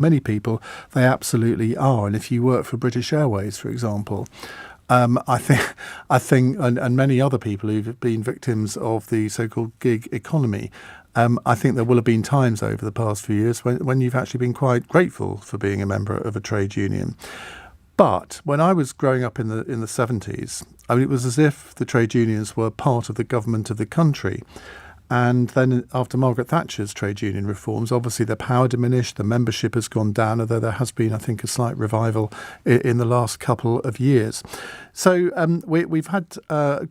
many people, they absolutely are. And if you work for British Airways, for example, I think, and many other people who've been victims of the so-called gig economy, I think there will have been times over the past few years when you've actually been quite grateful for being a member of a trade union. But when I was growing up in the 70s, I mean, it was as if the trade unions were part of the government of the country. And then after Margaret Thatcher's trade union reforms, obviously their power diminished, the membership has gone down, although there has been, I think, a slight revival in the last couple of years. So we've had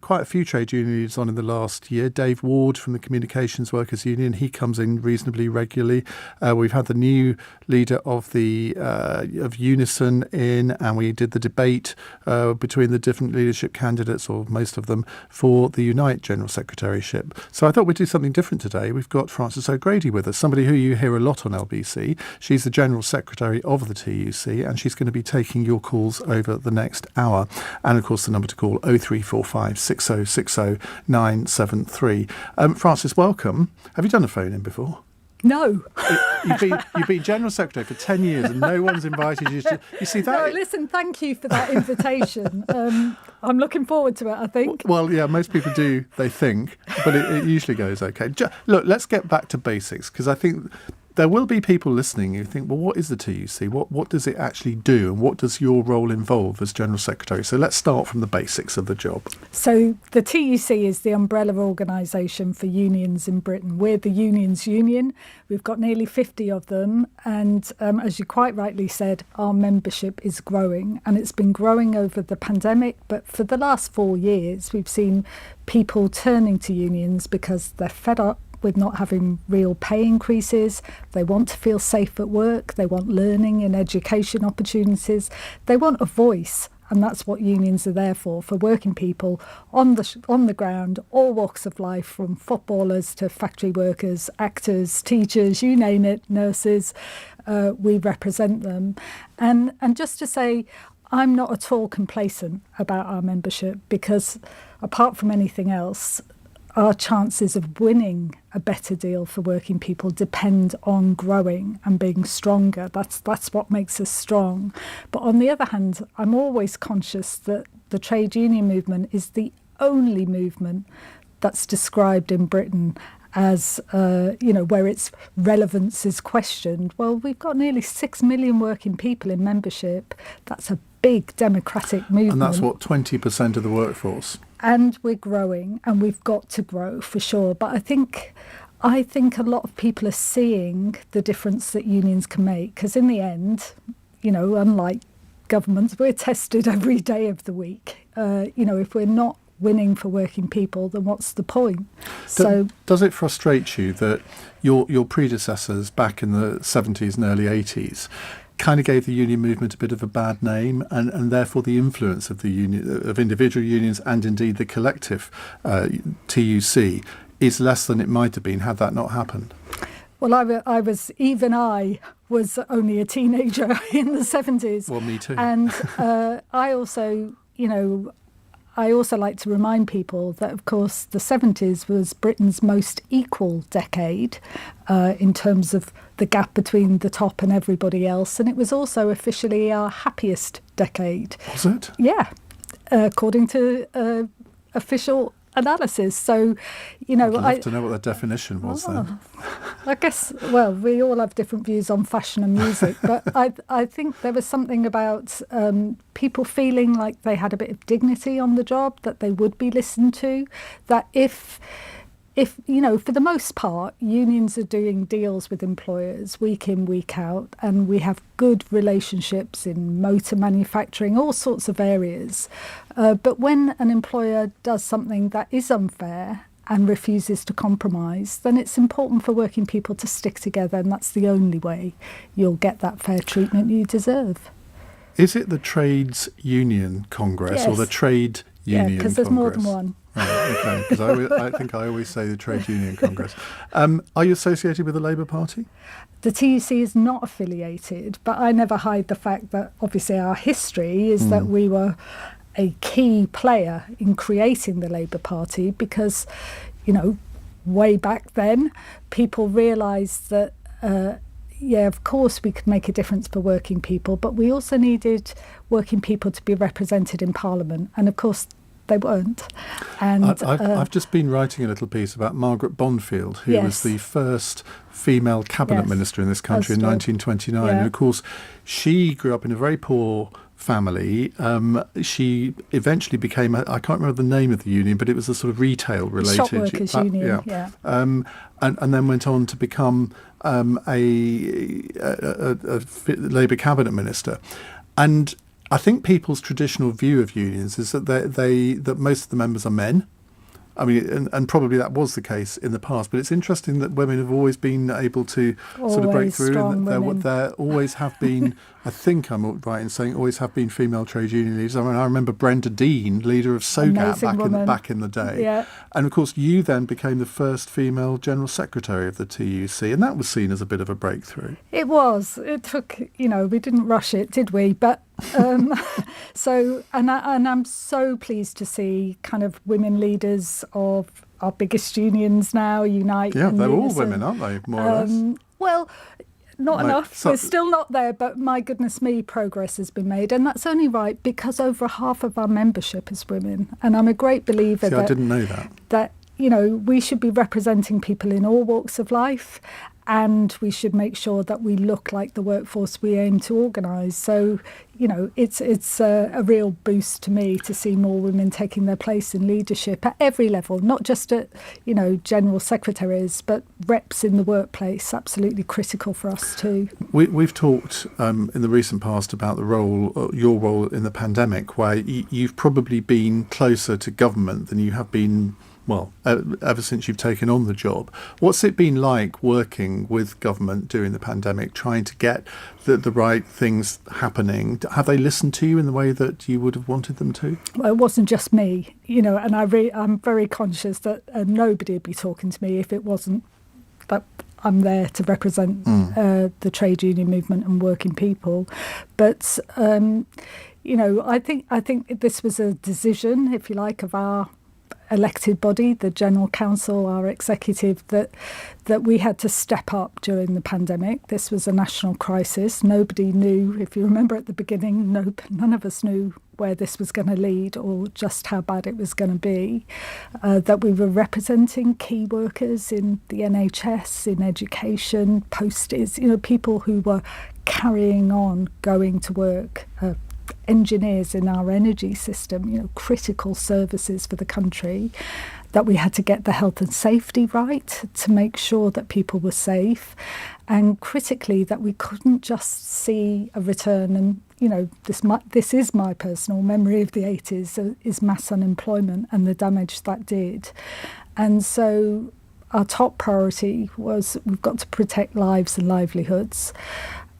quite a few trade unions on in the last year. Dave Ward from the Communications Workers Union, he comes in reasonably regularly. We've had the new leader of Unison in, and we did the debate between the different leadership candidates, or most of them, for the Unite General Secretaryship. So I thought we'd do something different today. We've got Frances O'Grady with us, somebody who you hear a lot on LBC. She's the General Secretary of the TUC, and she's going to be taking your calls over the next hour. And of course, the number to call 0345 6060 973. Frances, welcome. Have you done a phone-in before? No. You've been General Secretary for 10 years and no one's invited you to... You see that? No, listen, thank you for that invitation. I'm looking forward to it, I think. Well, yeah, most people do, they think, but it usually goes okay. Look, let's get back to basics, because I think there will be people listening who think, well, what is the TUC? What does it actually do? And what does your role involve as General Secretary? So let's start from the basics of the job. So the TUC is the umbrella organisation for unions in Britain. We're the unions union. We've got nearly 50 of them. And as you quite rightly said, our membership is growing. And it's been growing over the pandemic. But for the last 4 years, we've seen people turning to unions because they're fed up with not having real pay increases. They want to feel safe at work. They want learning and education opportunities. They want a voice, and that's what unions are there for working people on the ground, all walks of life, from footballers to factory workers, actors, teachers, you name it, nurses. We represent them. And just to say, I'm not at all complacent about our membership, because apart from anything else, our chances of winning a better deal for working people depend on growing and being stronger. That's what makes us strong. But on the other hand, I'm always conscious that the trade union movement is the only movement that's described in Britain as, where its relevance is questioned. Well, we've got nearly 6 million working people in membership. That's a big democratic movement. And that's what, 20% of the workforce? And we're growing, and we've got to grow for sure. But I think a lot of people are seeing the difference that unions can make, because in the end, unlike governments, we're tested every day of the week. If we're not winning for working people, then what's the point? Does it frustrate you that your predecessors back in the 70s and early 80s kind of gave the union movement a bit of a bad name, and therefore the influence of the union, of individual unions, and indeed the collective TUC is less than it might have been had that not happened? Well, I was only a teenager in the 70s. Well, me too. And I also like to remind people that, of course, the 70s was Britain's most equal decade in terms of the gap between the top and everybody else. And it was also officially our happiest decade. Was it? Yeah, according to official analysis. So, I'd love to know what the definition was then. I guess, well, we all have different views on fashion and music, but I think there was something about people feeling like they had a bit of dignity on the job, that they would be listened to, that if for the most part, unions are doing deals with employers week in, week out, and we have good relationships in motor manufacturing, all sorts of areas. But when an employer does something that is unfair and refuses to compromise, then it's important for working people to stick together, and that's the only way you'll get that fair treatment you deserve. Is it the Trades Union Congress or the Trade Union Congress? Yeah, because there's more than one. Right, okay, because I think I always say the Trade Union Congress. Are you associated with the Labour Party? The TUC is not affiliated, but I never hide the fact that obviously our history is that we were a key player in creating the Labour Party, because, way back then, people realised that yeah, of course we could make a difference for working people, but we also needed working people to be represented in Parliament, and of course they weren't. And I've just been writing a little piece about Margaret Bonfield, who was the first female cabinet minister in this country in 1929. Yeah. And of course, she grew up in a very poor family. She eventually became, I can't remember the name of the union, but it was a sort of retail related shop workers union. Yeah. And then went on to become a Labour cabinet minister. And I think people's traditional view of unions is that that most of the members are men. I mean, and probably that was the case in the past, but it's interesting that women have always been able to sort of break through, and that there always have been, I think I'm right in saying, always have been female trade union leaders. I mean, I remember Brenda Dean, leader of SOGAT back in the day. Yeah. And of course, you then became the first female general secretary of the TUC, and that was seen as a bit of a breakthrough. It was. It took, we didn't rush it, did we? But so, and I'm so pleased to see kind of women leaders of our biggest unions now, Unite. Yeah, they're all women, aren't they, more or less? Well, not enough. We're still not there, but my goodness me, progress has been made. And that's only right because over half of our membership is women. And I'm a great believer I didn't know that. That, we should be representing people in all walks of life. And we should make sure that we look like the workforce we aim to organise. So, it's a real boost to me to see more women taking their place in leadership at every level, not just at, general secretaries, but reps in the workplace. Absolutely critical for us too. We've talked in the recent past about your role in the pandemic, where you've probably been closer to government than you have been, ever since you've taken on the job. What's it been like working with government during the pandemic, trying to get the right things happening? Have they listened to you in the way that you would have wanted them to? Well, it wasn't just me, and I'm very conscious that nobody would be talking to me if it wasn't that I'm there to represent the trade union movement and working people. But I think this was a decision, if you like, of our elected body, the General Council, our executive, that we had to step up during the pandemic. This was a national crisis. Nobody knew, if you remember at the beginning, none of us knew where this was going to lead or just how bad it was going to be. That we were representing key workers in the NHS, in education, posties, people who were carrying on going to work, engineers in our energy system, critical services for the country, that we had to get the health and safety right to make sure that people were safe, and critically that we couldn't just see a return. And this is my personal memory of the 80s, is mass unemployment and the damage that did. And so our top priority was we've got to protect lives and livelihoods,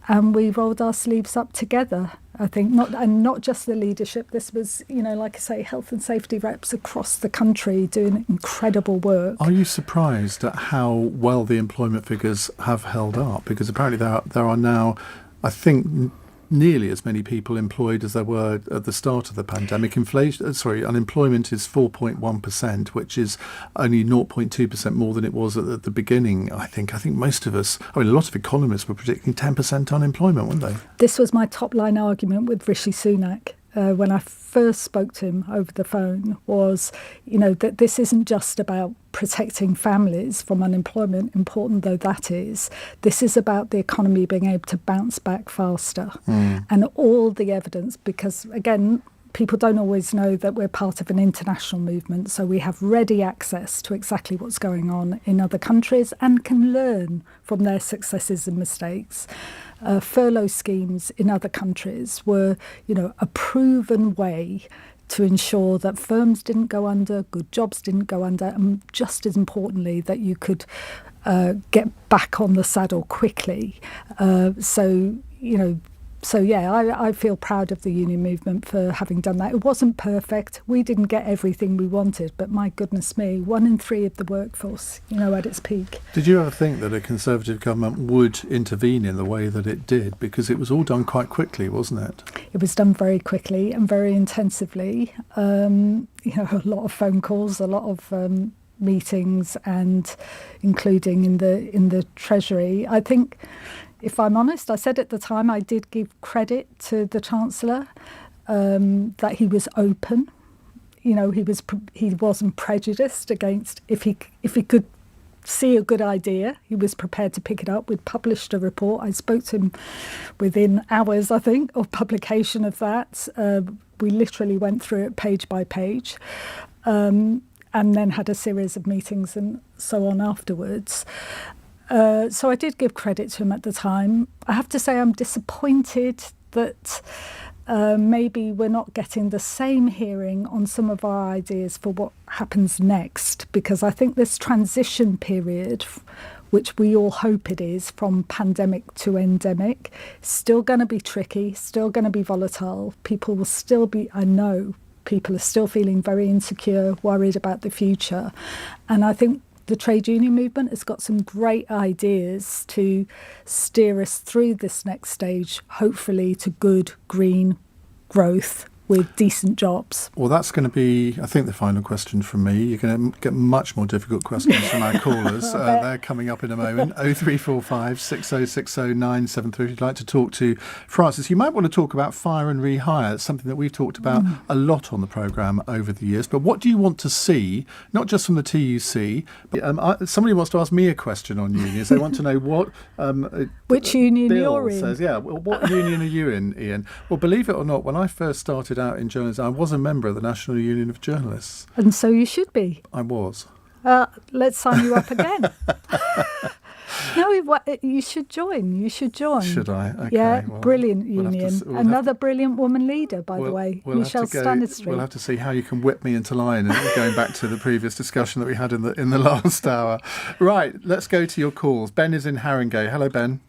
and we rolled our sleeves up together. I think not just the leadership. This was, like I say, health and safety reps across the country doing incredible work. Are you surprised at how well the employment figures have held up? Because apparently there are now, I think, nearly as many people employed as there were at the start of the pandemic. Unemployment is 4.1%, which is only 0.2% more than it was at the beginning. I think most of us, a lot of economists were predicting 10% unemployment, weren't they? This was my top line argument with Rishi Sunak. When I first spoke to him over the phone, was, that this isn't just about protecting families from unemployment, important though that is. This is about the economy being able to bounce back faster. And all the evidence, because again, people don't always know that we're part of an international movement, so we have ready access to exactly what's going on in other countries and can learn from their successes and mistakes. Furlough schemes in other countries were, a proven way to ensure that firms didn't go under, good jobs didn't go under, and just as importantly, that you could get back on the saddle quickly. I feel proud of the union movement for having done that. It wasn't perfect. We didn't get everything we wanted, but my goodness me, 1 in 3 of the workforce, at its peak. Did you ever think that a Conservative government would intervene in the way that it did? Because it was all done quite quickly, wasn't it? It was done very quickly and very intensively. A lot of phone calls, a lot of meetings, and including in the Treasury. I think, if I'm honest. I said at the time I did give credit to the Chancellor, that he was open. He wasn't prejudiced against if he could see a good idea, he was prepared to pick it up. We'd published a report. I spoke to him within hours, I think, of publication of that. We literally went through it page by page, and then had a series of meetings and so on afterwards. So I did give credit to him at the time. I have to say I'm disappointed that maybe we're not getting the same hearing on some of our ideas for what happens next, because I think this transition period, which we all hope it is, from pandemic to endemic, still going to be tricky, still going to be volatile. People will still be, I know, people are still feeling very insecure, worried about the future. And I think the trade union movement has got some great ideas to steer us through this next stage, hopefully to good green growth with decent jobs. Well, that's going to be, I think, the final question from me. You're going to get much more difficult questions from our callers. They're coming up in a moment. 0345 6060 973. If you'd like to talk to Francis, you might want to talk about fire and rehire. It's something that we've talked about a lot on the programme over the years. But what do you want to see, not just from the TUC, but somebody wants to ask me a question on unions. They want to know what... which union Bill you're in. says, what union are you in, Iain? Well, believe it or not, when I first started out in journalism, I was a member of the National Union of Journalists. And so you should be. I was. Let's sign you up again. No, you should join. You should join. Should I? Okay, yeah, well, brilliant union. Another brilliant woman leader, by the way, Michelle Stanistreet. We'll have to see how you can whip me into line, going back to the previous discussion that we had in the last hour. Right, let's go to your calls. Ben is in Haringey. Hello, Ben.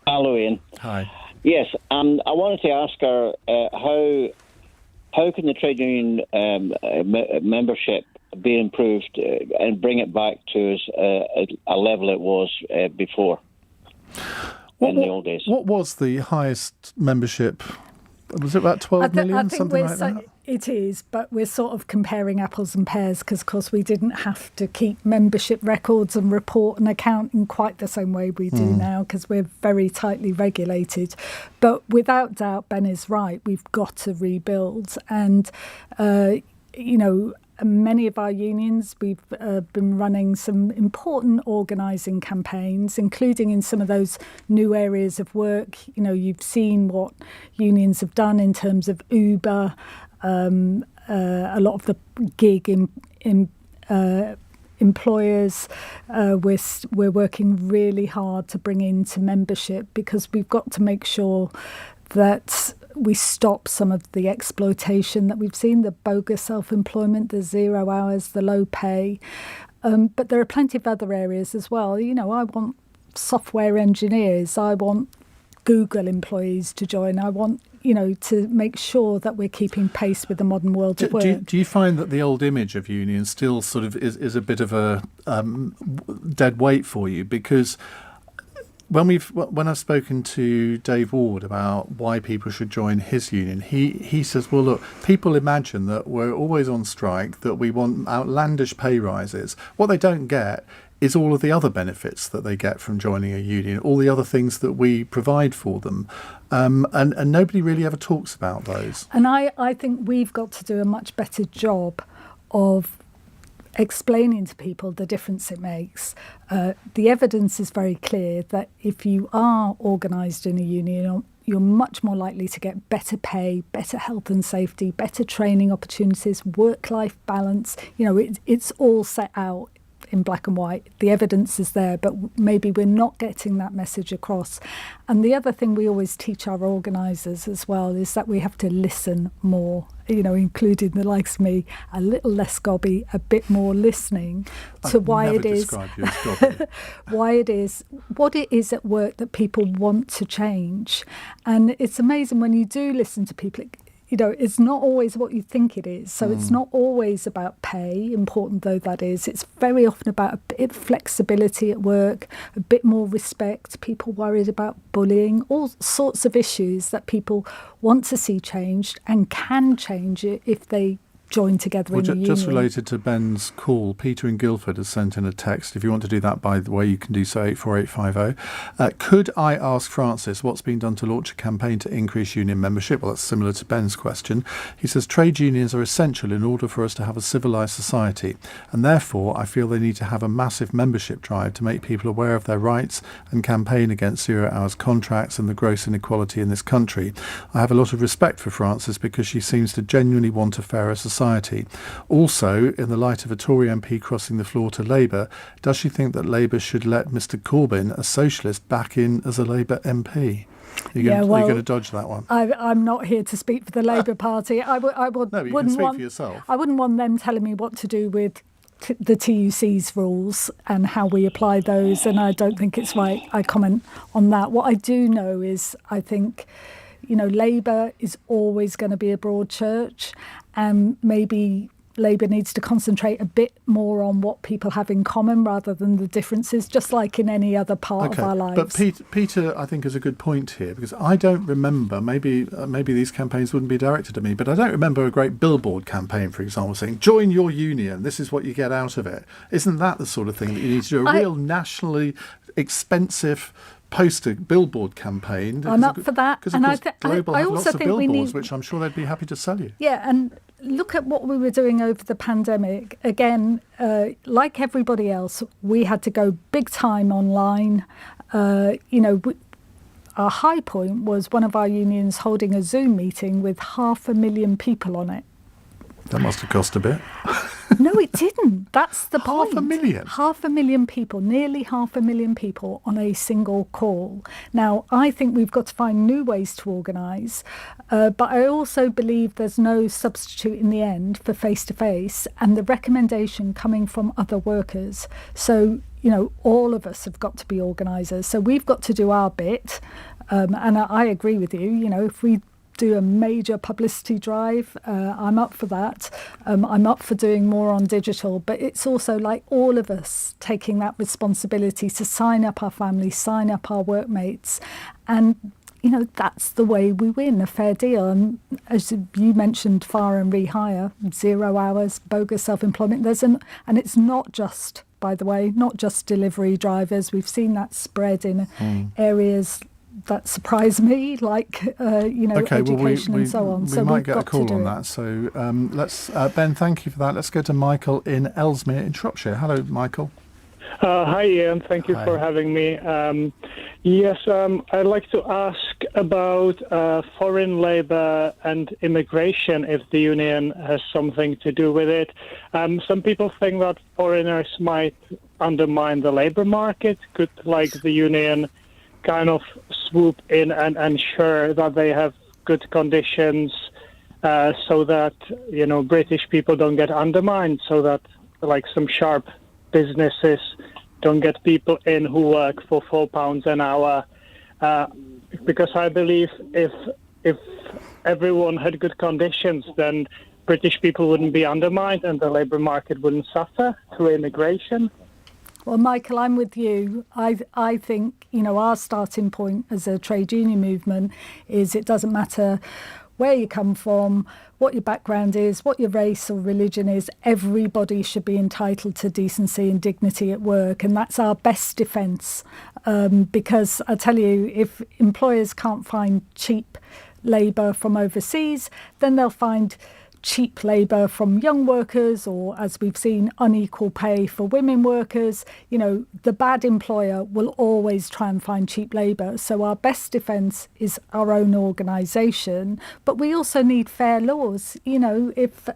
Hello, Iain. Hi. Yes, I wanted to ask her how can the trade union membership be improved and bring it back to a level it was before in the old days. What was the highest membership? Was it about 12 million, something like that? It is, but we're sort of comparing apples and pears because, of course, we didn't have to keep membership records and report and account in quite the same way we do now because we're very tightly regulated. But without doubt, Ben is right. We've got to rebuild. And, many of our unions, we've been running some important organising campaigns, including in some of those new areas of work. You've seen what unions have done in terms of Uber, a lot of the gig employers. We're working really hard to bring into membership because we've got to make sure that we stop some of the exploitation that we've seen, the bogus self-employment, the 0 hours, the low pay. But there are plenty of other areas as well. I want software engineers. I want Google employees to join. I want, to make sure that we're keeping pace with the modern world of work. Do you find that the old image of unions still sort of is a bit of a dead weight for you? Because when I've spoken to Dave Ward about why people should join his union, he says, well, look, people imagine that we're always on strike, that we want outlandish pay rises. What they don't get is all of the other benefits that they get from joining a union, all the other things that we provide for them. And nobody really ever talks about those. And I think we've got to do a much better job of explaining to people the difference it makes. The evidence is very clear that if you are organised in a union, you're much more likely to get better pay, better health and safety, better training opportunities, work-life balance. It's all set out in black and white. The evidence is there, but maybe we're not getting that message across. And the other thing we always teach our organisers as well is that we have to listen more, including the likes of me, a little less gobby, a bit more listening to why it is, what it is at work that people want to change. And it's amazing when you do listen to people, it's not always what you think it is. So it's not always about pay, important though that is. It's very often about a bit of flexibility at work, a bit more respect, people worried about bullying, all sorts of issues that people want to see changed and can change it if they join together in a union. Just related to Ben's call, Peter in Guildford has sent in a text. If you want to do that, by the way, you can do so 84850. Could I ask Francis what's being done to launch a campaign to increase union membership? Well, that's similar to Ben's question. He says trade unions are essential in order for us to have a civilised society, and therefore I feel they need to have a massive membership drive to make people aware of their rights and campaign against 0 hours contracts and the gross inequality in this country. I have a lot of respect for Francis because she seems to genuinely want a fairer society. Also, in the light of a Tory MP crossing the floor to Labour, does she think that Labour should let Mr Corbyn, a socialist, back in as a Labour MP? Are you going to dodge that one? I'm not here to speak for the Labour Party. No, but you can speak for yourself. I wouldn't want them telling me what to do with the TUC's rules and how we apply those, and I don't think it's right I comment on that. What I do know is I think, Labour is always going to be a broad church, and maybe Labour needs to concentrate a bit more on what people have in common rather than the differences, just like in any other part of our lives. But Peter, I think, is a good point here, because I don't remember, maybe these campaigns wouldn't be directed at me, but I don't remember a great billboard campaign, for example, saying, join your union, this is what you get out of it. Isn't that the sort of thing that you need to do? A real nationally expensive billboard campaign. I'm up for that. Because, of course, Global have lots of billboards, which I'm sure they'd be happy to sell you. Yeah, and look at what we were doing over the pandemic. Again, like everybody else, we had to go big time online. Our high point was one of our unions holding a Zoom meeting with 500,000 people on it. That must have cost a bit. No, it didn't. That's the point. 500,000? 500,000 people, nearly 500,000 people on a single call. Now, I think we've got to find new ways to organise, but I also believe there's no substitute in the end for face-to-face and the recommendation coming from other workers. So, all of us have got to be organisers. So we've got to do our bit. And I agree with you, if we do a major publicity drive, I'm up for that. I'm up for doing more on digital, but it's also like all of us taking that responsibility to sign up our families, sign up our workmates, and that's the way we win a fair deal. And as you mentioned, fire and rehire, 0 hours, bogus self-employment. And it's not just, by the way, not just delivery drivers. We've seen that spread in areas that surprised me, like education and so on. We might get a call on that. So let's Ben, thank you for that. Let's go to Michael in Ellesmere in Shropshire. Hello, Michael. Hi, Ian. Thank you for having me. Yes, I'd like to ask about foreign labour and immigration, if the union has something to do with it. Some people think that foreigners might undermine the labour market. Could, the union kind of swoop in and ensure that they have good conditions so that, British people don't get undermined, so that, some sharp businesses don't get people in who work for £4 an hour? Because I believe if everyone had good conditions, then British people wouldn't be undermined and the labour market wouldn't suffer through immigration. Well, Michael, I'm with you. I think, our starting point as a trade union movement is it doesn't matter where you come from, what your background is, what your race or religion is, everybody should be entitled to decency and dignity at work. And that's our best defence. Because I tell you, if employers can't find cheap labour from overseas, then they'll find cheap labour from young workers, or, as we've seen, unequal pay for women workers. The bad employer will always try and find cheap labour. So our best defence is our own organisation, but we also need fair laws. If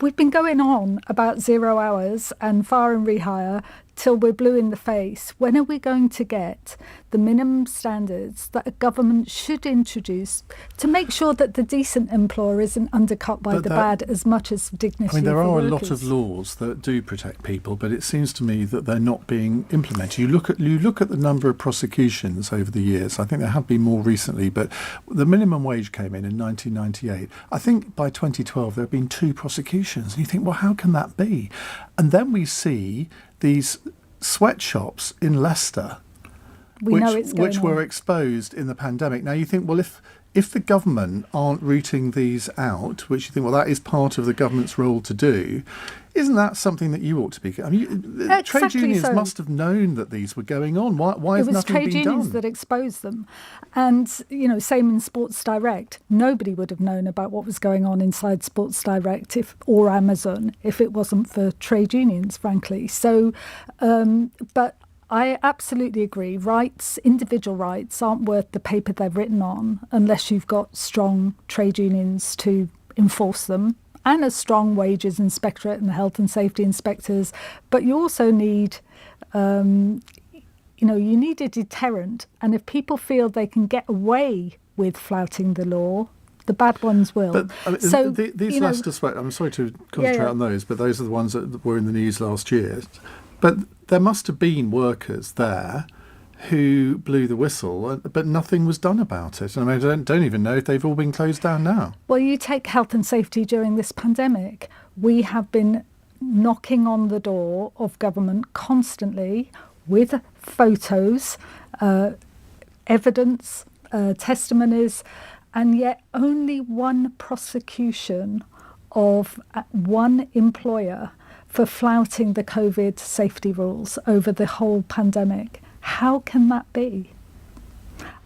we've been going on about 0 hours and fire and rehire till we're blue in the face. When are we going to get the minimum standards that a government should introduce to make sure that the decent employer isn't undercut by the bad as much as dignity? There are a lot of laws that do protect people, but it seems to me that they're not being implemented. You look at the number of prosecutions over the years. I think there have been more recently, but the minimum wage came in 1998. I think by 2012 there have been 2 prosecutions, and you think, well, how can that be? And then we see these sweatshops in Leicester We know it's going which on. were exposed in the pandemic. Now you think, well, if the government aren't rooting these out, which you think, well, that is part of the government's role to do, isn't that something that you ought to be? I mean, trade unions must have known that these were going on. Why has nothing been done? It was trade unions that exposed them. And, same in Sports Direct. Nobody would have known about what was going on inside Sports Direct or Amazon if it wasn't for trade unions, frankly. So, but I absolutely agree. Individual rights aren't worth the paper they're written on unless you've got strong trade unions to enforce them, and a strong wages inspectorate and health and safety inspectors. But you also need, you need a deterrent. And if people feel they can get away with flouting the law, the bad ones will. But these Leicester Square, I'm sorry to concentrate on those, but those are the ones that were in the news last year. But there must have been workers there who blew the whistle, but nothing was done about it. And I mean, I don't even know if they've all been closed down now. Well, you take health and safety during this pandemic. We have been knocking on the door of government constantly with photos, evidence, testimonies, and yet only one prosecution of one employer for flouting the COVID safety rules over the whole pandemic. How can that be?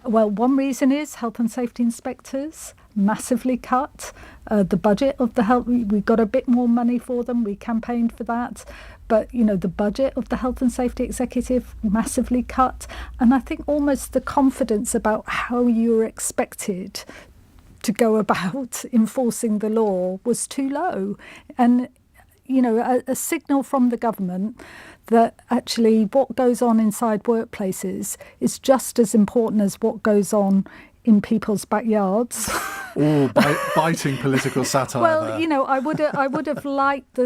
Well, one reason is health and safety inspectors massively cut. The budget of the health, we got a bit more money for them. We campaigned for that. But, the budget of the health and safety executive massively cut. And I think almost the confidence about how you're expected to go about enforcing the law was too low. And, a signal from the government that actually what goes on inside workplaces is just as important as what goes on in people's backyards. Oh, biting political satire. Well, there. I would have liked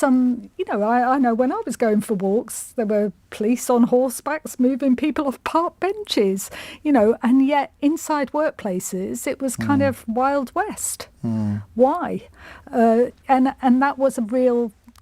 I know when I was going for walks, there were police on horsebacks moving people off park benches, and yet inside workplaces, it was kind of Wild West. Why? And that was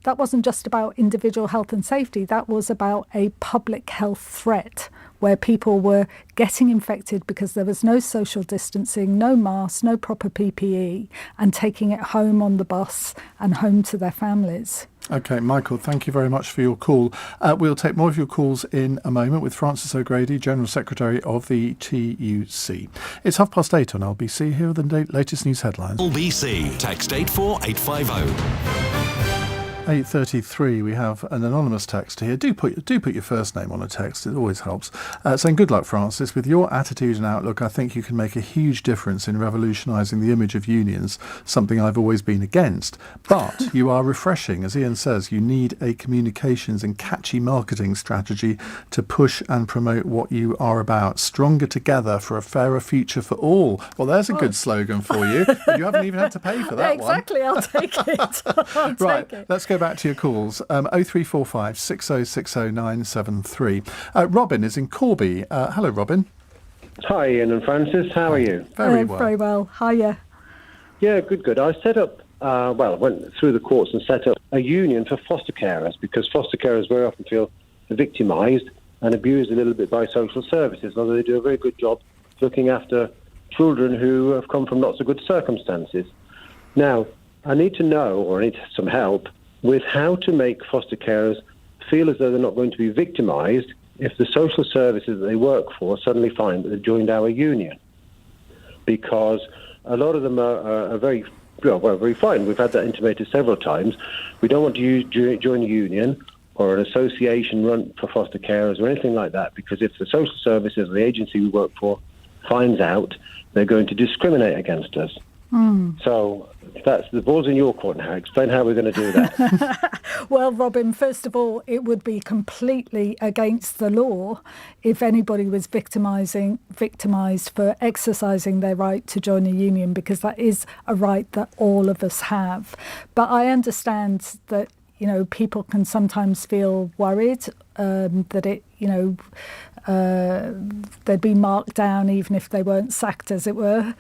that wasn't just about individual health and safety. That was about a public health threat where people were getting infected because there was no social distancing, no masks, no proper PPE, and taking it home on the bus and home to their families. OK, Michael, thank you very much for your call. We'll take more of your calls in a moment with Francis O'Grady, General Secretary of the TUC. It's 8:30 on LBC. Here are the latest news headlines. LBC, text 84850. 8:33, we have an anonymous text here. Do put your first name on a text, it always helps. Saying, good luck, Francis. With your attitude and outlook, I think you can make a huge difference in revolutionising the image of unions, something I've always been against. But you are refreshing. As Iain says, you need a communications and catchy marketing strategy to push and promote what you are about. Stronger together for a fairer future for all. Well, there's a good slogan for you. And you haven't even had to pay for that Exactly, one. I'll take it. Right, let's go back to your calls. 0345 6060 973. Robin is in Corby. Hello, Robin. Hi, Ian and Francis. How are you? Very well. Very well. Hiya. Yeah, good. I set up, went through the courts and set up a union for foster carers because foster carers very often feel victimised and abused a little bit by social services, although they do a very good job looking after children who have come from not so good circumstances. Now, I need to know, or I need some help, with how to make foster carers feel as though they're not going to be victimised if the social services that they work for suddenly find that they've joined our union. Because a lot of them are very fine. We've had that intimated several times. We don't want to join a union or an association run for foster carers or anything like that, because if the social services or the agency we work for finds out, they're going to discriminate against us. So that's the ball's in your court now. Explain how we're going to do that. Well, Robin, first of all, it would be completely against the law if anybody was victimised for exercising their right to join a union, because that is a right that all of us have. But I understand that, people can sometimes feel worried that it, they'd be marked down even if they weren't sacked, as it were.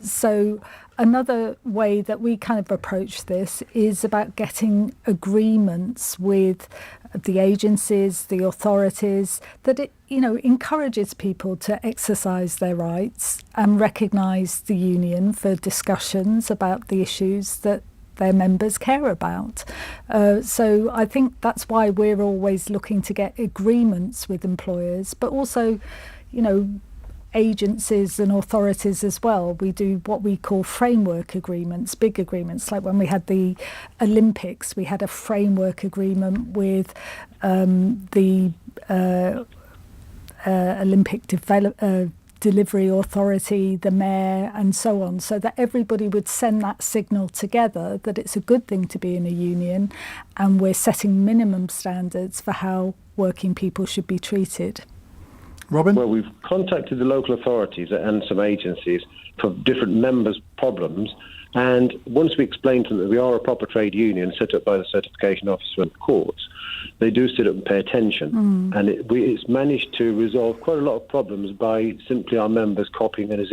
So another way that we kind of approach this is about getting agreements with the agencies, the authorities, that it, encourages people to exercise their rights and recognise the union for discussions about the issues that their members care about. So I think that's why we're always looking to get agreements with employers, but also, agencies and authorities as well. We do what we call framework agreements, big agreements. Like when we had the Olympics, we had a framework agreement with the Olympic Delivery Authority, the mayor, and so on, so that everybody would send that signal together that it's a good thing to be in a union, and we're setting minimum standards for how working people should be treated. Robin? Well, we've contacted the local authorities and some agencies for different members' problems, and once we explained to them that we are a proper trade union set up by the certification officer and the courts, they do sit up and pay attention. And it's managed to resolve quite a lot of problems by simply our members copying us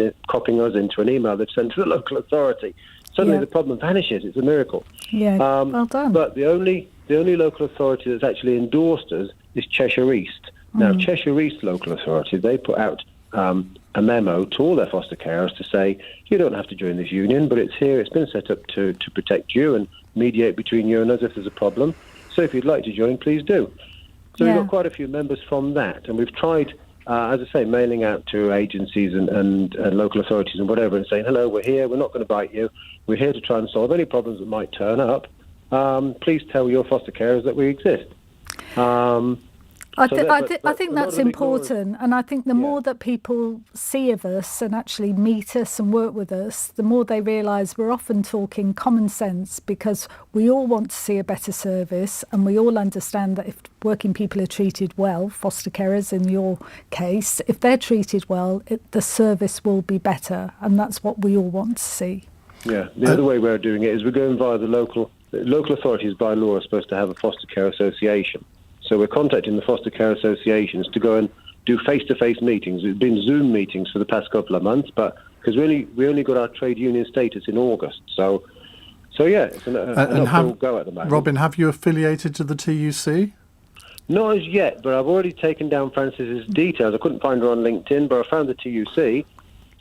into an email they've sent to the local authority. Suddenly the problem vanishes. It's a miracle. Yeah, well done. But the only local authority that's actually endorsed us is Cheshire East. Now, Cheshire East local authority, they put out a memo to all their foster carers to say, you don't have to join this union, but it's here, it's been set up to protect you and mediate between you and us if there's a problem. So if you'd like to join, please do. So we've got quite a few members from that, and we've tried, as I say, mailing out to agencies and local authorities and whatever, and saying, hello, we're here, we're not going to bite you, we're here to try and solve any problems that might turn up. Please tell your foster carers that we exist. I think that's important, and I think the more that people see of us and actually meet us and work with us, the more they realise we're often talking common sense, because we all want to see a better service, and we all understand that if working people are treated well, foster carers in your case, if they're treated well, the service will be better, and that's what we all want to see. Yeah, the other way we're doing it is we're going via the local authorities by law are supposed to have a foster care association. So we're contacting the foster care associations to go and do face-to-face meetings. It's been Zoom meetings for the past couple of months, but because we only got our trade union status in August. So yeah, it's an uphill go at the moment. Robin, have you affiliated to the TUC? Not as yet, but I've already taken down Frances's details. I couldn't find her on LinkedIn, but I found the TUC.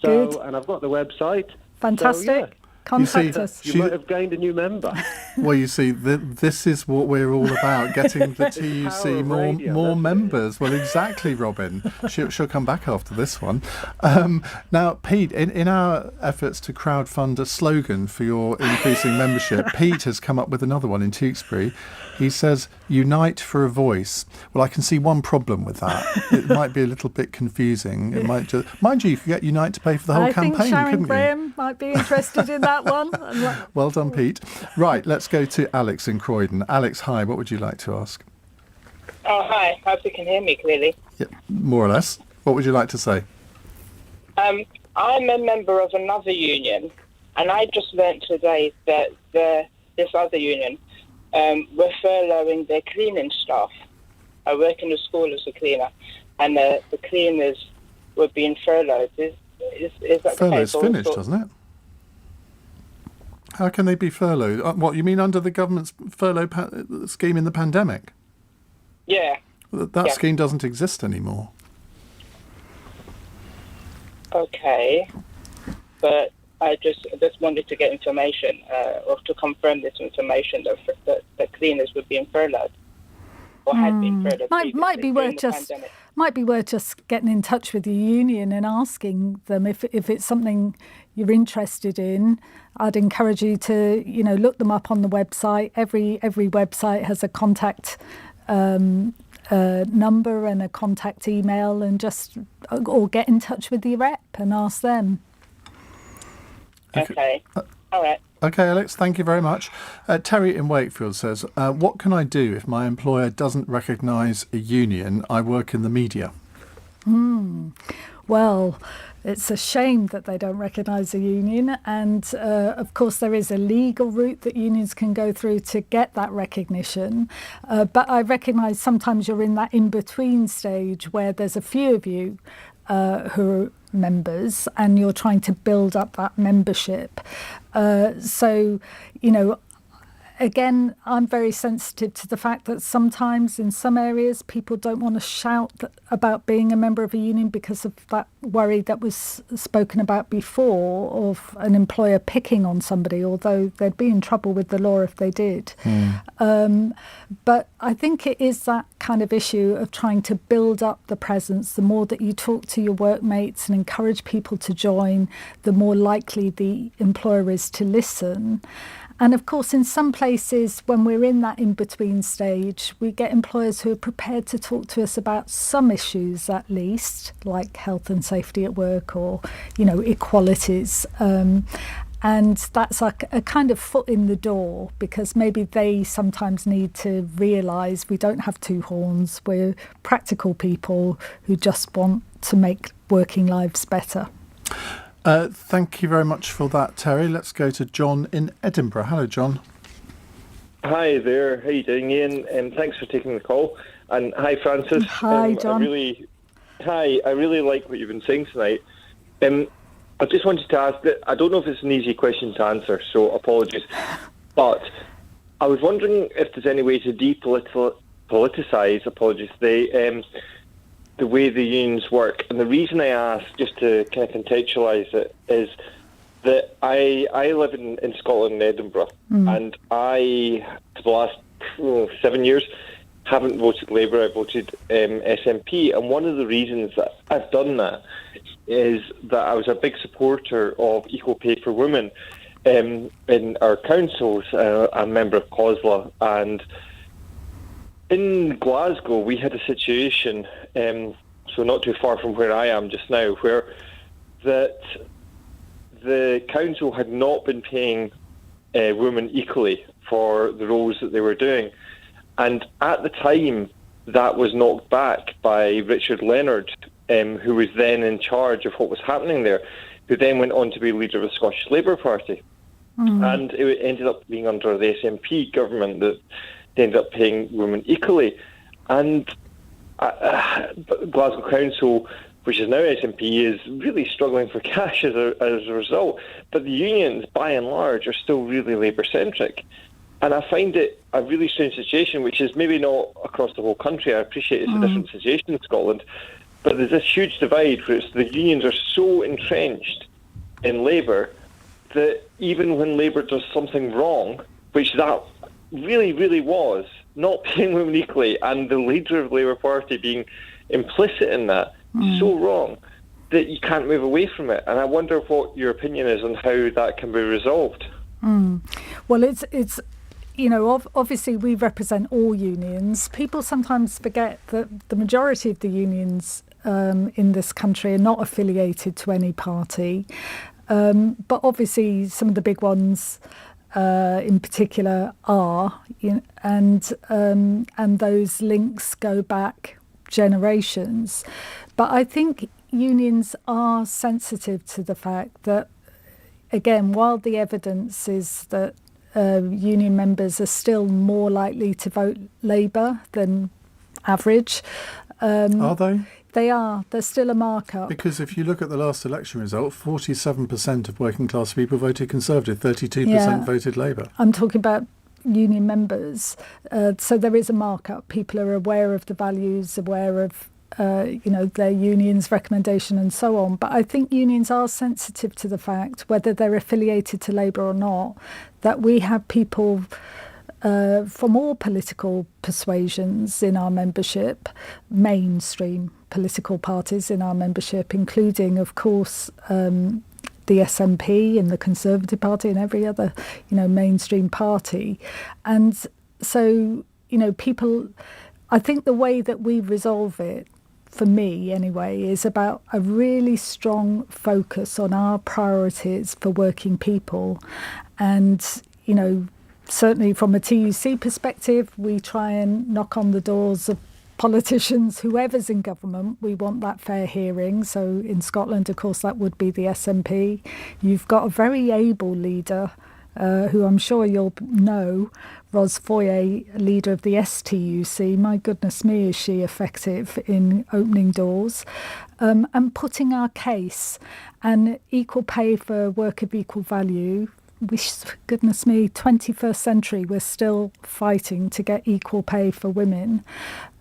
Good. And I've got the website. Fantastic. So, yeah. Contact us. You might have gained a new member. Well, you see, this is what we're all about, getting the TUC more members. Well, exactly, Robin. She'll come back after this one. Now, Pete, in our efforts to crowdfund a slogan for your increasing membership, Pete has come up with another one in Tewkesbury. He says, unite for a voice. Well, I can see one problem with that. It might be a little bit confusing. It might just, mind you could get Unite to pay for the whole campaign, I think Sharon couldn't Graham you? might be interested in that one. Well done, Pete. Right, let's go to Alex in Croydon. Alex, hi, what would you like to ask? Oh, hi. Hope you can hear me clearly. Yeah, more or less. What would you like to say? I'm a member of another union, and I just learnt today that this other union were furloughing their cleaning staff. I work in the school as a cleaner, and the cleaners were being furloughed. Is that Furlough's the case? finished, hasn't it? How can they be furloughed? What, you mean under the government's furlough scheme in the pandemic? Yeah. That scheme doesn't exist anymore. Okay. But I just wanted to get information, or to confirm this information that the cleaners were being furloughed, or had been furloughed. Might be worth just getting in touch with the union and asking them if it's something you're interested in. I'd encourage you to look them up on the website. Every website has a contact number and a contact email, and or get in touch with the rep and ask them. Okay. All right. Okay, Alex, thank you very much. Terry in Wakefield says, what can I do if my employer doesn't recognise a union? I work in the media. Well, it's a shame that they don't recognise a union, and of course there is a legal route that unions can go through to get that recognition, but I recognise sometimes you're in that in-between stage where there's a few of you who are members and you're trying to build up that membership. So, again, I'm very sensitive to the fact that sometimes in some areas people don't want to shout about being a member of a union because of that worry that was spoken about before of an employer picking on somebody, although they'd be in trouble with the law if they did. But I think it is that kind of issue of trying to build up the presence. The more that you talk to your workmates and encourage people to join, the more likely the employer is to listen. And of course, in some places, when we're in that in-between stage, we get employers who are prepared to talk to us about some issues, at least, like health and safety at work or, equalities. And that's like a kind of foot in the door, because maybe they sometimes need to realise we don't have two horns. We're practical people who just want to make working lives better. Thank you very much for that, Terry. Let's go to John in Edinburgh. Hello, John. Hi there. How you doing, Ian? Thanks for taking the call. And hi, Francis. Hi, John. I really like what you've been saying tonight. I just wanted to ask that I don't know if it's an easy question to answer, so apologies. But I was wondering if there's any way to depoliticise, the way the unions work. And the reason I ask, just to kind of contextualise it, is that I live in Scotland, in Edinburgh, and I, for the last 7 years, haven't voted Labour, I voted SNP. And one of the reasons that I've done that is that I was a big supporter of equal pay for women in our councils. I'm a member of COSLA, and in Glasgow, we had a situation, so not too far from where I am just now, where that the council had not been paying women equally for the roles that they were doing. And at the time, that was knocked back by Richard Leonard, who was then in charge of what was happening there, who then went on to be leader of the Scottish Labour Party. And it ended up being under the SNP government that they ended up paying women equally. And Glasgow Council, which is now SNP, is really struggling for cash as a result. But the unions, by and large, are still really Labour-centric. And I find it a really strange situation, which is maybe not across the whole country. I appreciate it's a different situation in Scotland. But there's this huge divide where the unions are so entrenched in Labour that even when Labour does something wrong, which that really, really was, not paying women equally, and the leader of the Labour Party being implicit in that, so wrong, that you can't move away from it. And I wonder what your opinion is on how that can be resolved. Well, it's obviously we represent all unions. People sometimes forget that the majority of the unions in this country are not affiliated to any party. But obviously some of the big ones in particular are, and those links go back generations. But I think unions are sensitive to the fact that, again, while the evidence is that union members are still more likely to vote Labour than average. Are they? They are. There's still a markup. Because if you look at the last election result, 47% of working class people voted Conservative, 32% voted Labour. I'm talking about union members. So there is a markup. People are aware of the values, aware of their union's recommendation and so on. But I think unions are sensitive to the fact, whether they're affiliated to Labour or not, that we have people from all political persuasions in our membership, mainstream political parties in our membership, including, of course, the SNP and the Conservative Party and every other, mainstream party. And so, people, I think the way that we resolve it, for me anyway, is about a really strong focus on our priorities for working people. And, certainly from a TUC perspective, we try and knock on the doors of politicians, whoever's in government, we want that fair hearing. So in Scotland, of course, that would be the SNP. You've got a very able leader who I'm sure you'll know, Ros Foyer, leader of the TUC. My goodness me, is she effective in opening doors and putting our case. And equal pay for work of equal value. Goodness me, 21st century, we're still fighting to get equal pay for women.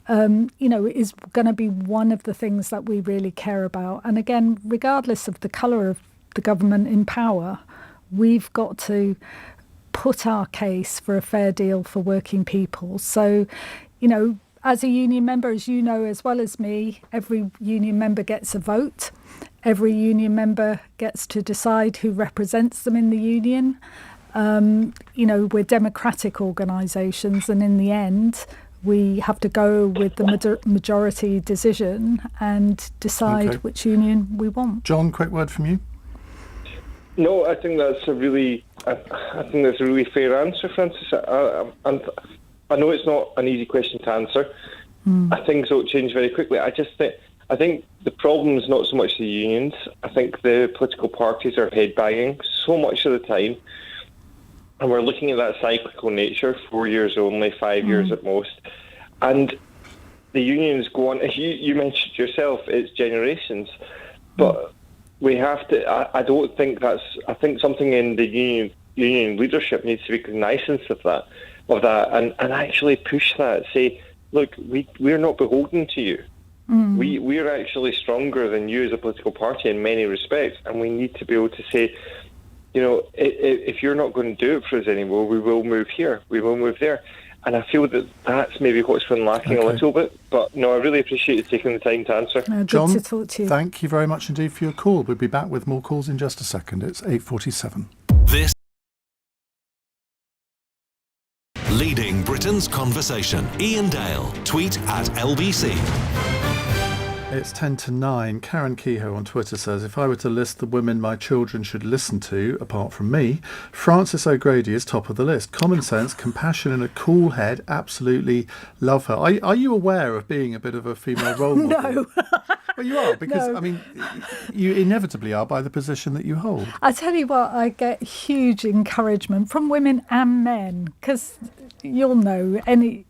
Is going to be one of the things that we really care about. And again, regardless of the colour of the government in power, we've got to put our case for a fair deal for working people. So, as a union member, as you know as well as me, every union member gets a vote. Every union member gets to decide who represents them in the union. We're democratic organisations, and in the end, we have to go with the majority decision and decide which union we want. John, quick word from you. No, I think that's a really fair answer, Francis. I know it's not an easy question to answer. Things don't change very quickly. I think the problem is not so much the unions. I think the political parties are headbanging so much of the time, and we're looking at that cyclical nature, 4 years only, 5 years at most. And the unions go on, as you mentioned yourself, it's generations. But we have to, I think something in the union leadership needs to be cognizant of that and actually push that, say, look, we're not beholden to you. We're actually stronger than you as a political party in many respects, and we need to be able to say, if you're not going to do it for us anymore, we will move here, we will move there. And I feel that that's maybe what's been lacking a little bit. But no, I really appreciate you taking the time to answer. John, good to talk to you. Thank you very much indeed for your call. We'll be back with more calls in just a second. It's 8:47. This leading Britain's conversation. Iain Dale. Tweet at LBC. It's 10 to 9. Karen Kehoe on Twitter says, if I were to list the women my children should listen to, apart from me, Frances O'Grady is top of the list. Common sense, compassion and a cool head. Absolutely love her. Are you aware of being a bit of a female role model? No. Well, you are, because, No. I mean, you inevitably are by the position that you hold. I tell you what, I get huge encouragement from women and men, because you'll know any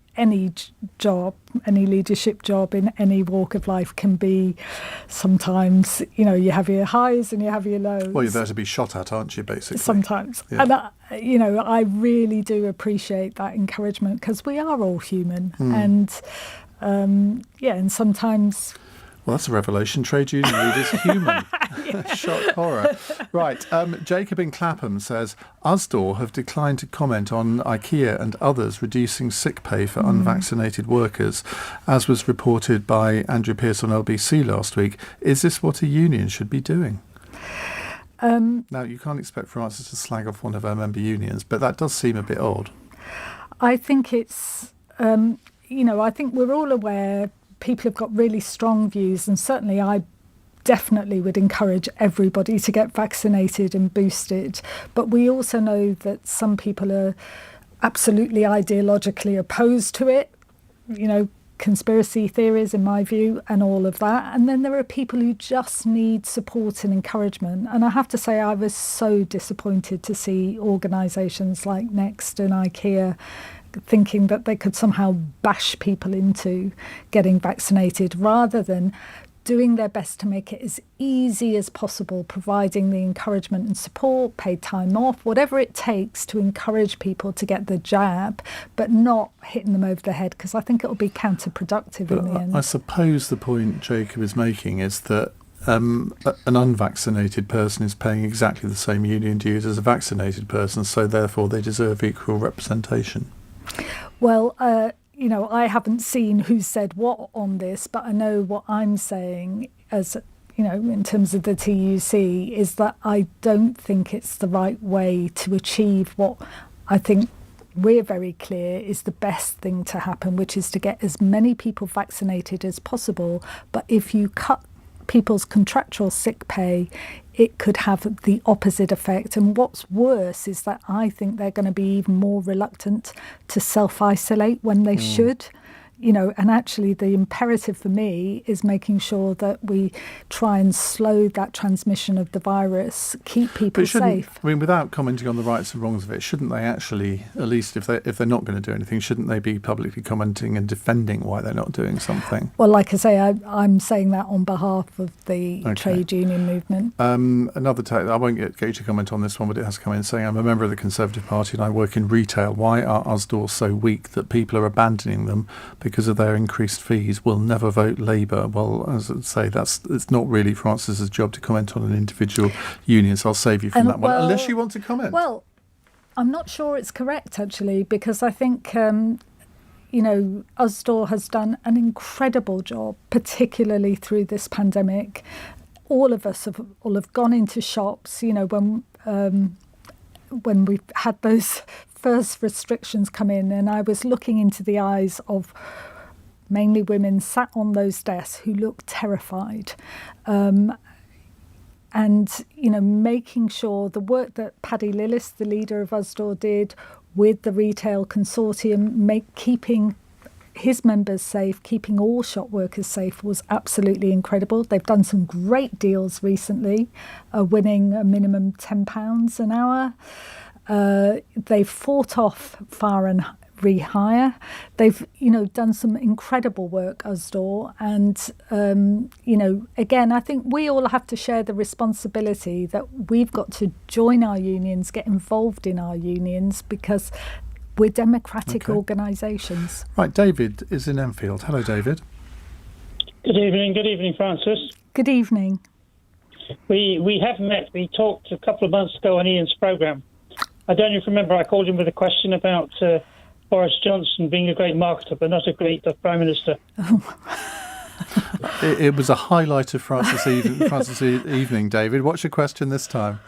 job, any leadership job in any walk of life can be sometimes, you have your highs and you have your lows. Well, you're there to be shot at, aren't you, basically? Sometimes. Yeah. And, I really do appreciate that encouragement, because we are all human. And, and sometimes... Well, that's a revelation. Trade union leaders human. Shock horror. Right. Jacob in Clapham says, Usdaw have declined to comment on IKEA and others reducing sick pay for unvaccinated workers, as was reported by Andrew Pearce on LBC last week. Is this what a union should be doing? Now, you can't expect Francis to slag off one of our member unions, but that does seem a bit odd. I think it's, I think we're all aware people have got really strong views, and certainly I definitely would encourage everybody to get vaccinated and boosted. But we also know that some people are absolutely ideologically opposed to it, conspiracy theories in my view and all of that. And then there are people who just need support and encouragement. And I have to say, I was so disappointed to see organisations like Next and IKEA thinking that they could somehow bash people into getting vaccinated, rather than doing their best to make it as easy as possible, providing the encouragement and support, paid time off, whatever it takes to encourage people to get the jab, but not hitting them over the head, because I think it'll be counterproductive in the end. I suppose the point Jacob is making is that an unvaccinated person is paying exactly the same union dues as a vaccinated person, so therefore they deserve equal representation. Well, I haven't seen who said what on this, but I know what I'm saying as, in terms of the TUC, is that I don't think it's the right way to achieve what I think we're very clear is the best thing to happen, which is to get as many people vaccinated as possible. But if you cut people's contractual sick pay, it could have the opposite effect. And what's worse is that I think they're going to be even more reluctant to self-isolate when they should. and actually the imperative for me is making sure that we try and slow that transmission of the virus, keep people safe. I mean, without commenting on the rights and wrongs of it, shouldn't they actually, at least if they're not going to do anything, shouldn't they be publicly commenting and defending why they're not doing something? Well, like I say, I'm saying that on behalf of the trade union movement. I won't get you to comment on this one, but it has come in saying, I'm a member of the Conservative Party and I work in retail. Why are Usdaw so weak that people are abandoning them because of their increased fees? We'll never vote Labour. Well, as I say, it's not really Francis's job to comment on an individual union, so I'll save you from that one, unless you want to comment. Well, I'm not sure it's correct, actually, because I think, Usdaw has done an incredible job, particularly through this pandemic. All of us have gone into shops, when we had those first restrictions come in, and I was looking into the eyes of mainly women sat on those desks who looked terrified. Making sure the work that Paddy Lillis, the leader of Usdaw, did with the retail consortium, keeping his members safe, keeping all shop workers safe, was absolutely incredible. They've done some great deals recently, winning a minimum £10 an hour. They've fought off fire and rehire. They've, done some incredible work, Usdaw. And, again, I think we all have to share the responsibility that we've got to join our unions, get involved in our unions, because we're democratic organisations. Right, David is in Enfield. Hello, David. Good evening, Francis. Good evening. We have met. We talked a couple of months ago on Iain's programme. I don't even remember, I called him with a question about Boris Johnson being a great marketer, but not a great Prime Minister. It was a highlight of Francis' evening, David. What's your question this time?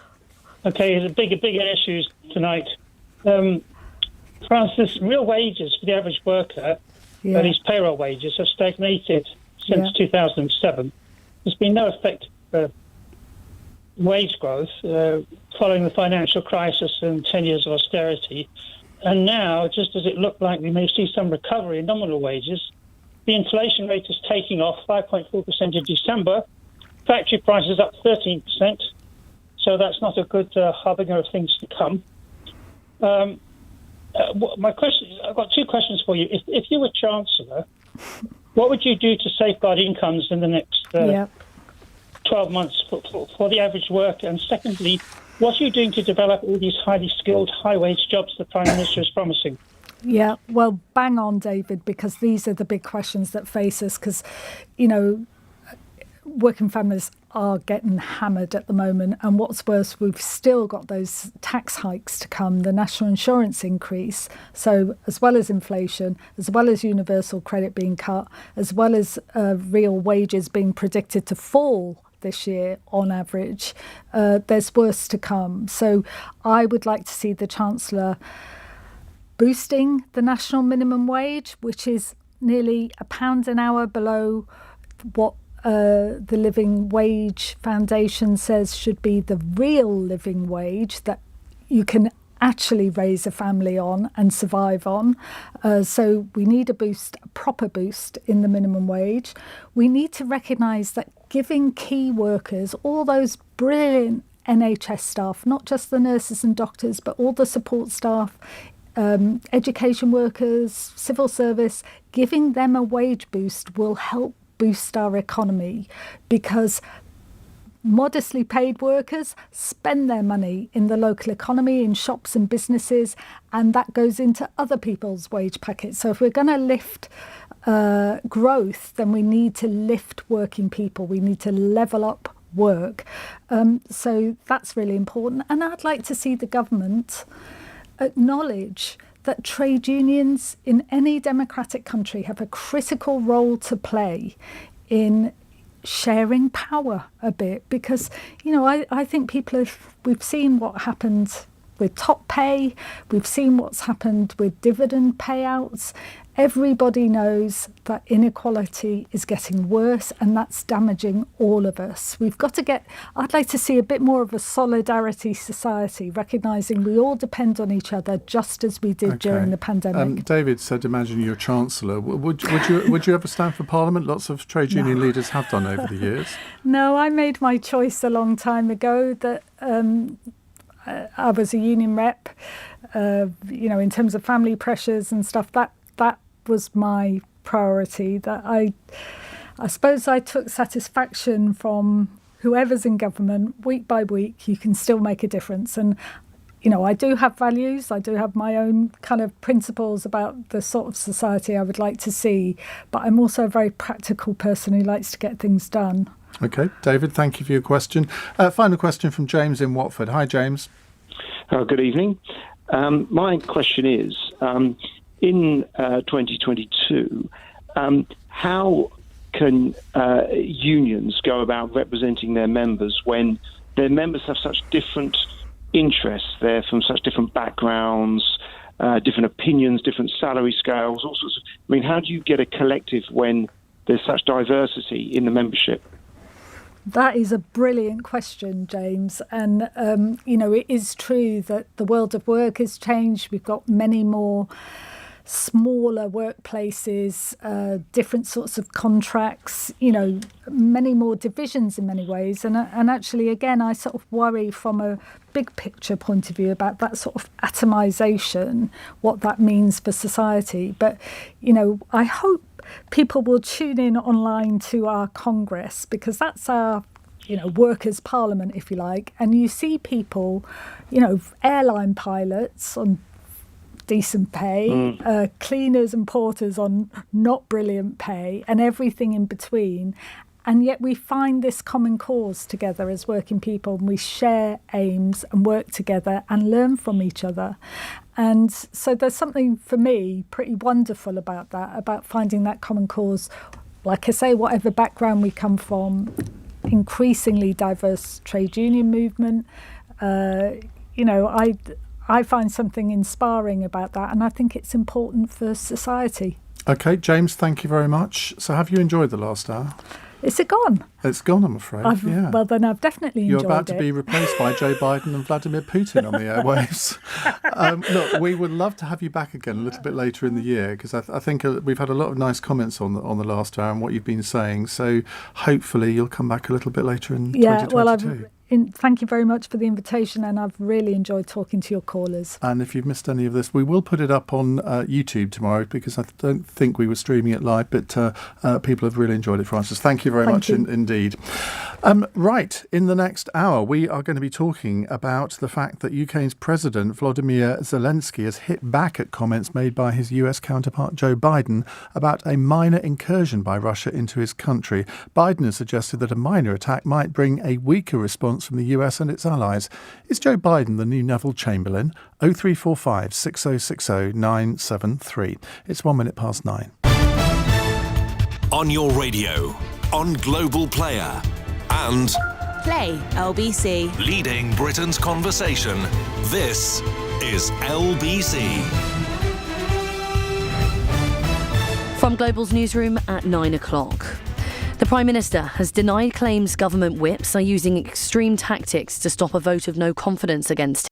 Okay, there's bigger issues tonight. Francis, real wages for the average worker, at least payroll wages, have stagnated since 2007. There's been no effective wage growth following the financial crisis and 10 years of austerity. And now, just as it looked like we may see some recovery in nominal wages, the inflation rate is taking off 5.4% in December. Factory prices up 13%. So that's not a good harbinger of things to come. My question, I've got two questions for you. If you were Chancellor, what would you do to safeguard incomes in the next 12 months for the average worker? And secondly, what are you doing to develop all these highly skilled, high-wage jobs the Prime Minister is promising? Yeah, well, bang on, David, because these are the big questions that face us, because, working families are getting hammered at the moment. And what's worse, we've still got those tax hikes to come, the national insurance increase. So as well as inflation, as well as universal credit being cut, as well as real wages being predicted to fall this year on average, there's worse to come. So I would like to see the Chancellor boosting the national minimum wage, which is nearly £1 an hour below what the Living Wage Foundation says should be the real living wage that you can actually raise a family on and survive on. So we need a proper boost in the minimum wage. We need to recognise that giving key workers, all those brilliant NHS staff, not just the nurses and doctors, but all the support staff, education workers, civil service, giving them a wage boost will help boost our economy, because modestly paid workers spend their money in the local economy, in shops and businesses, and that goes into other people's wage packets. So if we're going to lift growth, then we need to lift working people. We need to level up work. So that's really important. And I'd like to see the government acknowledge that trade unions in any democratic country have a critical role to play in sharing power a bit, because, I think we've seen what happened with top pay, we've seen what's happened with dividend payouts, Everybody knows that inequality is getting worse, and that's damaging all of us. I'd like to see a bit more of a solidarity society, recognising we all depend on each other just as we did during the pandemic. David said, imagine you're Chancellor. Would you ever stand for Parliament? Lots of trade union leaders have done over the years. No, I made my choice a long time ago that I was a union rep. In terms of family pressures and stuff, that was my priority. That I suppose I took satisfaction from whoever's in government. Week by week, you can still make a difference. And, I do have values. I do have my own kind of principles about the sort of society I would like to see. But I'm also a very practical person who likes to get things done. OK, David, thank you for your question. Final question from James in Watford. Hi, James. Good evening. My question is, in 2022, how can unions go about representing their members when their members have such different interests? They're from such different backgrounds, different opinions, different salary scales, all sorts of... how do you get a collective when there's such diversity in the membership? That is a brilliant question, James. And, it is true that the world of work has changed. We've got many more smaller workplaces, different sorts of contracts, many more divisions in many ways. And actually, again, I sort of worry from a big picture point of view about that sort of atomization, what that means for society. But, I hope people will tune in online to our Congress, because that's our, workers' parliament, if you like. And you see people, airline pilots on decent pay, cleaners and porters on not brilliant pay, and everything in between. And yet we find this common cause together as working people, and we share aims and work together and learn from each other. And so there's something for me pretty wonderful about that, about finding that common cause. Like I say, whatever background we come from, increasingly diverse trade union movement, I find something inspiring about that, and I think it's important for society. OK, James, thank you very much. So have you enjoyed the last hour? Is it gone? It's gone, I'm afraid, yeah. Well, then I've definitely enjoyed it. You're about to be replaced by Joe Biden and Vladimir Putin on the airwaves. Look, we would love to have you back again a little bit later in the year, because I think we've had a lot of nice comments on the last hour and what you've been saying. So hopefully you'll come back a little bit later in 2022. Thank you very much for the invitation, and I've really enjoyed talking to your callers. And if you've missed any of this, we will put it up on YouTube tomorrow, because I don't think we were streaming it live, but people have really enjoyed it, Francis. Thank you very much indeed. Right, in the next hour, we are going to be talking about the fact that UK's President Volodymyr Zelensky has hit back at comments made by his US counterpart Joe Biden about a minor incursion by Russia into his country. Biden has suggested that a minor attack might bring a weaker response from the US and its allies. Is Joe Biden the new Neville Chamberlain? 0345 6060 973. It's 1 minute past 9. On your radio, on Global Player, and Play LBC. Leading Britain's conversation. This is LBC. From Global's newsroom at 9 o'clock. The Prime Minister has denied claims government whips are using extreme tactics to stop a vote of no confidence against him.